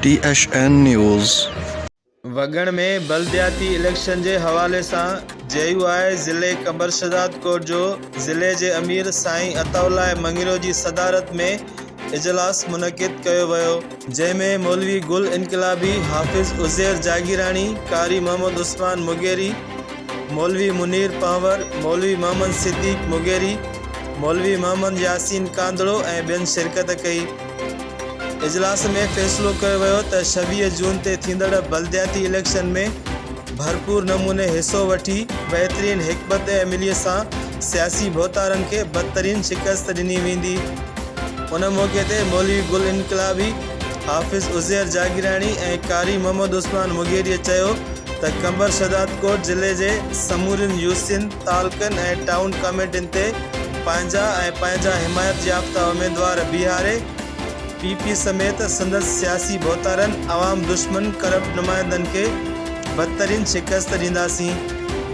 THN news. वगण में बलदियाती election के हवाले से JUI ज़िले कंबर शहजाद कोट जो ज़िले के अमीर साईं अताउल्लाह मंगीरो की सदारत में इजलास मुनक़िद किया वियो, जैमें मौलवी गुल इनकलाबी, हाफिज़ उज़ैर जागीरानी, कारी मोहम्मद उस्मान मुगेरी, मौलवी मुनीर पावर, मौलवी मोहम्मद सिद्दीक मुगेरी, मौलवी मोहम्मद यासीन कांदड़ो ए बेन शिरकत कई। इजलास में फैसलो किया वियो त 26 जून ते थींदड़ बलदियाती इलेक्शन में भरपूर नमूने हिस्सो वठी बेहतरीन हिकमत अमलीअ सां सियासी भोतारन के बदतरीन शिकस्त ॾिनी वेंदी। उन मौके ते मौलवी गुल इनकलाबी, हाफिज़ उज़ैर जागीरानी ए कारी मोहम्मद उस्मान मुगेरी चयो त कंबर शहजाद कोट ज़िले के समूरन यूसिन, तालकन ए टाउन कमेटिन ते पंहिंजा हिमायत याफ्ता उम्मीदवार बीहारे PP समेत संदस सियासी भोतारन अवाम दुश्मन करप्ट नुमाइंदन के बदतरीन शिकस्त दींदासीं।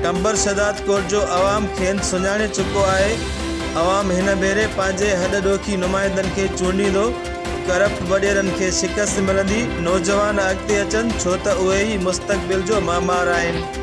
कंबर शहजाद कोट जो अवाम खेन सुञाणे चुको है। अवाम हिन भेरे पंहिंजे हद ॾोखी नुमाइंदन के चूंडींदो। करप्ट वडेरन के शिकस्त मिलंदी। नौजवान अॻिते अचनि छो त उहे ई मुस्तक़बिल जो मामार आहिनि।